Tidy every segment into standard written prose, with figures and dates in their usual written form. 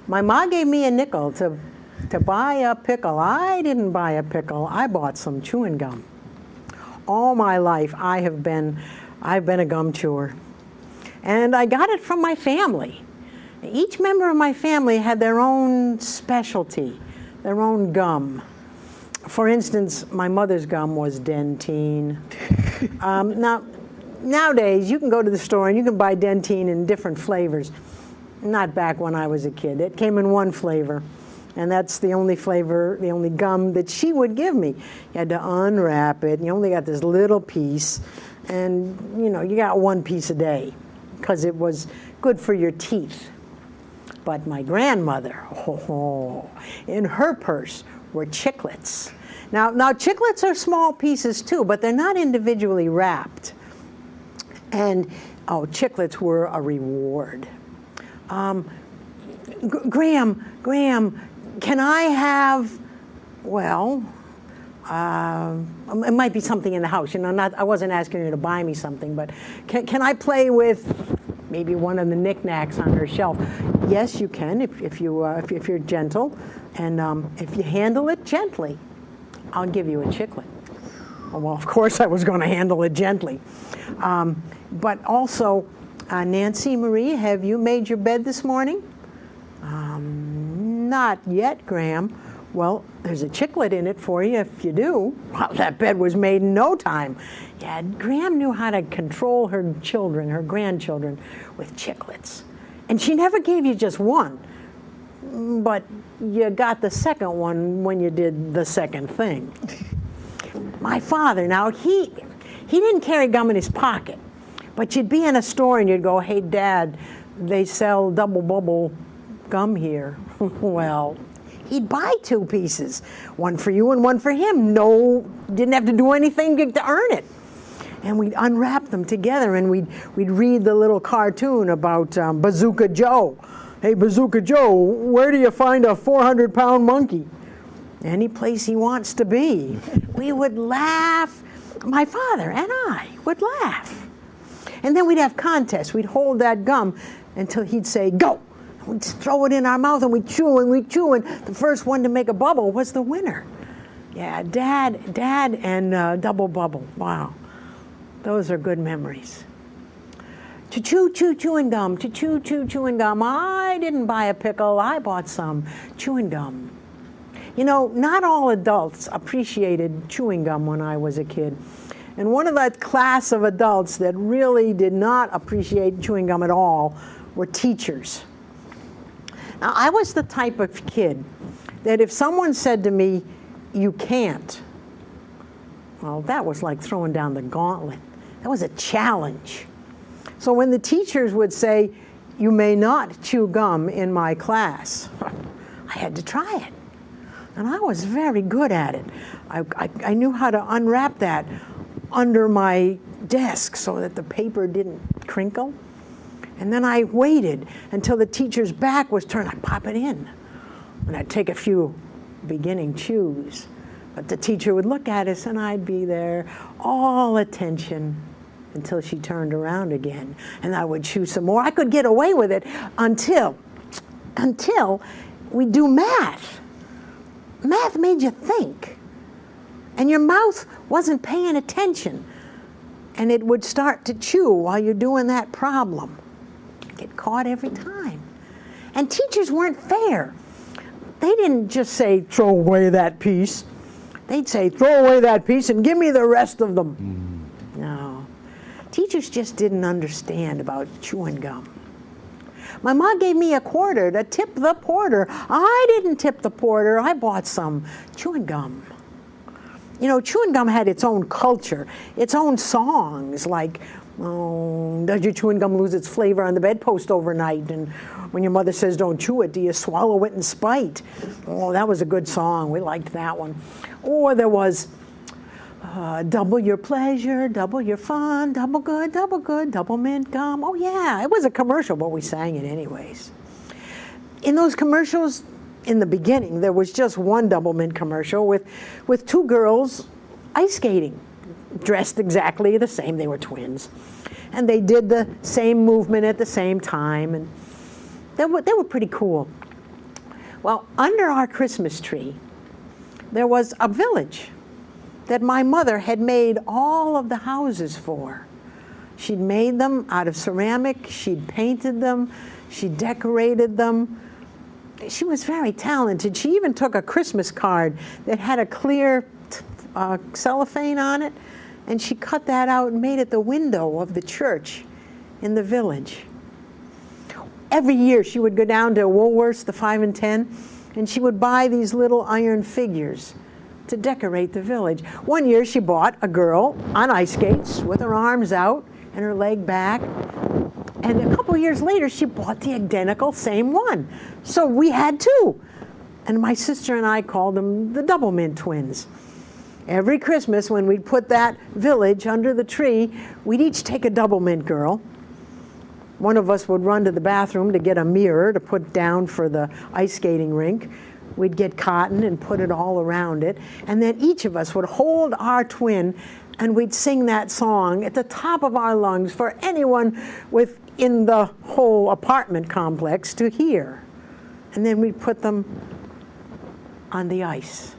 My ma gave me a nickel to buy a pickle. I didn't buy a pickle. I bought some chewing gum. All my life, I've been a gum chewer. And I got it from my family. Each member of my family had their own specialty, their own gum. For instance, my mother's gum was Dentine. Now, nowadays, you can go to the store and you can buy Dentine in different flavors. Not back when I was a kid. It came in one flavor. And that's the only flavor, the only gum that she would give me. You had to unwrap it. And you only got this little piece. And, you know, you got one piece a day because it was good for your teeth. But my grandmother, in her purse were chiclets. Now chiclets are small pieces too, but they're not individually wrapped. And, chiclets were a reward. Graham, can I have, well, it might be something in the house. You know, I wasn't asking you to buy me something, but can I play with maybe one of the knickknacks on her shelf? Yes, you can if you're gentle, and if you handle it gently, I'll give you a chiclet. Well, of course I was going to handle it gently, but also, Nancy Marie, have you made your bed this morning? Not yet, Graham. Well, there's a chiclet in it for you if you do. Well, that bed was made in no time. Yeah, Graham knew how to control her children, her grandchildren, with chiclets. And she never gave you just one, but you got the second one when you did the second thing. My father, now, he didn't carry gum in his pocket, but you'd be in a store and you'd go, hey, Dad, they sell double bubble gum here. Well, he'd buy 2 pieces, one for you and one for him. No, didn't have to do anything to earn it. And we'd unwrap them together and we'd read the little cartoon about Bazooka Joe. Hey, Bazooka Joe, where do you find a 400-pound monkey? Any place he wants to be. We would laugh. My father and I would laugh. And then we'd have contests. We'd hold that gum until he'd say, go. We'd throw it in our mouth and we'd chew and the first one to make a bubble was the winner. Yeah, Dad and double bubble. Wow, those are good memories. To chew chewing gum, to chew chewing gum. I didn't buy a pickle, I bought some chewing gum. You know, not all adults appreciated chewing gum when I was a kid. And one of that class of adults that really did not appreciate chewing gum at all were teachers. Now, I was the type of kid that if someone said to me, you can't, well, that was like throwing down the gauntlet. That was a challenge. So when the teachers would say, you may not chew gum in my class, I had to try it. And I was very good at it. I knew how to unwrap that under my desk so that the paper didn't crinkle. And then I waited until the teacher's back was turned. I'd pop it in. And I'd take a few beginning chews. But the teacher would look at us and I'd be there, all attention, until she turned around again. And I would chew some more. I could get away with it until we do math. Math made you think. And your mouth wasn't paying attention. And it would start to chew while you're doing that problem. Get caught every time. And teachers weren't fair. They didn't just say, throw away that piece. They'd say, throw away that piece and give me the rest of them. No. Teachers just didn't understand about chewing gum. My mom gave me a quarter to tip the porter. I didn't tip the porter. I bought some chewing gum. You know, chewing gum had its own culture, its own songs, like, oh, does your chewing gum lose its flavor on the bedpost overnight? And when your mother says don't chew it, do you swallow it in spite? Oh, that was a good song. We liked that one. Or there was double your pleasure, double your fun, double good, double mint gum. Oh yeah, it was a commercial, but we sang it anyways. In those commercials, in the beginning, there was just one double mint commercial with 2 girls ice skating, dressed exactly the same. They were twins. And they did the same movement at the same time. And they were pretty cool. Well, under our Christmas tree, there was a village that my mother had made all of the houses for. She'd made them out of ceramic, she'd painted them, she decorated them. She was very talented. She even took a Christmas card that had a clear cellophane on it, and she cut that out and made it the window of the church in the village. Every year she would go down to Woolworth's, the 5 and 10, and she would buy these little iron figures to decorate the village. One year she bought a girl on ice skates with her arms out and her leg back. And a couple years later, she bought the identical same one. So we had two. And my sister and I called them the Doublemint twins. Every Christmas, when we'd put that village under the tree, we'd each take a Doublemint girl. One of us would run to the bathroom to get a mirror to put down for the ice skating rink. We'd get cotton and put it all around it. And then each of us would hold our twin and we'd sing that song at the top of our lungs for anyone within the whole apartment complex to hear. And then we'd put them on the ice.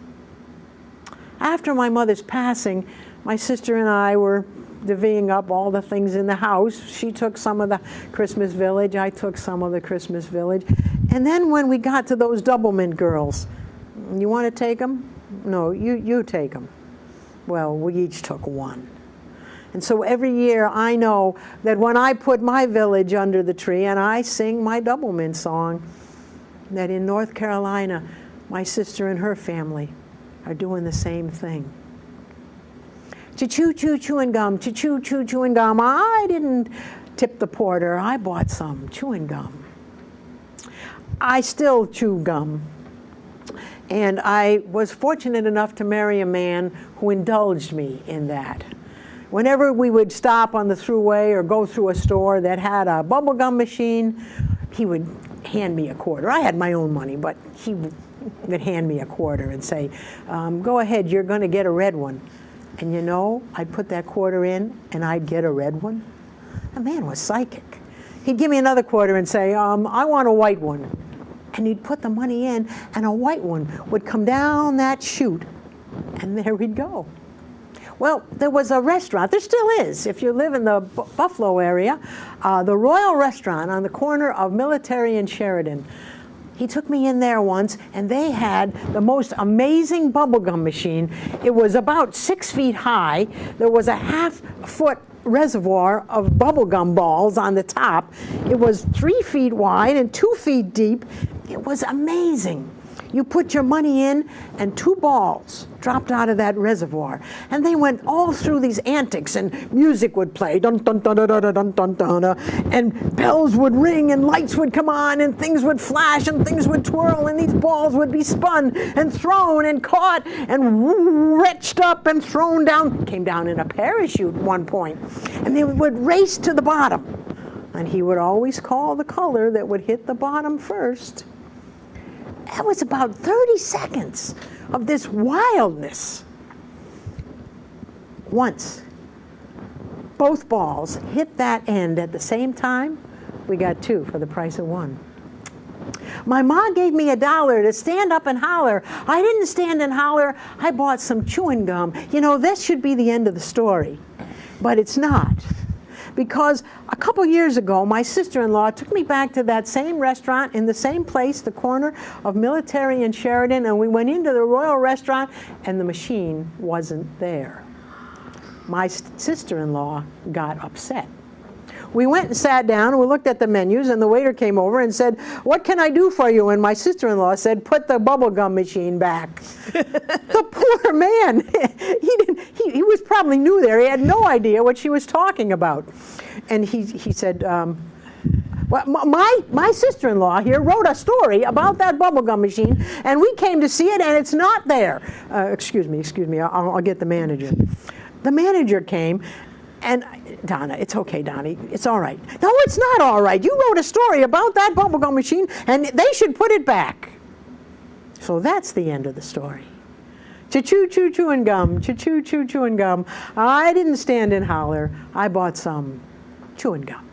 After my mother's passing, my sister and I were divvying up all the things in the house. She took some of the Christmas village, I took some of the Christmas village. And then when we got to those Doublemint girls, you want to take them? No, you take them. Well, we each took one. And so every year I know that when I put my village under the tree and I sing my Doublemint song, that in North Carolina, my sister and her family are doing the same thing. Choo choo chewing gum, choo choo chewing gum. I didn't tip the porter, I bought some chewing gum. I still chew gum. And I was fortunate enough to marry a man who indulged me in that. Whenever we would stop on the thruway or go through a store that had a bubble gum machine, he would hand me a quarter. I had my own money, but he would hand me a quarter and say, go ahead, you're going to get a red one. And you know, I'd put that quarter in and I'd get a red one. The man was psychic. He'd give me another quarter and say, I want a white one. And he'd put the money in and a white one would come down that chute and there we'd go. Well, there was a restaurant, there still is, if you live in the Buffalo area, the Royal Restaurant on the corner of Military and Sheridan. He took me in there once, and they had the most amazing bubblegum machine. It was about 6 feet high. There was a half-foot reservoir of bubblegum balls on the top. It was 3 feet wide and 2 feet deep. It was amazing. You put your money in, and 2 balls dropped out of that reservoir. And they went all through these antics, and music would play, dun dun dun dun dun dun dun dun, and bells would ring, and lights would come on, and things would flash, and things would twirl, and these balls would be spun, and thrown, and caught, and wretched up, and thrown down. Came down in a parachute at one point, and they would race to the bottom. And he would always call the color that would hit the bottom first. That was about 30 seconds of this wildness. Once both balls hit that end at the same time, we got 2 for the price of 1. My mom gave me $1 to stand up and holler. I didn't stand and holler. I bought some chewing gum. You know, this should be the end of the story, but it's not. Because a couple years ago, my sister-in-law took me back to that same restaurant in the same place, the corner of Military and Sheridan, and we went into the Royal Restaurant, and the machine wasn't there. My sister-in-law got upset. We went and sat down, and we looked at the menus, and the waiter came over and said, "What can I do for you?" And my sister-in-law said, "Put the bubblegum machine back." The poor man, he was probably new there. He had no idea what she was talking about. And he said, well, my sister-in-law here wrote a story about that bubblegum machine, and we came to see it, and it's not there. Excuse me, I'll get the manager. The manager came, and Donna, it's okay, Donnie, it's all right. No, it's not all right. You wrote a story about that bubblegum machine, and they should put it back. So that's the end of the story. Choo choo chewing gum, choo choo chewing gum. I didn't stand and holler. I bought some chewing gum.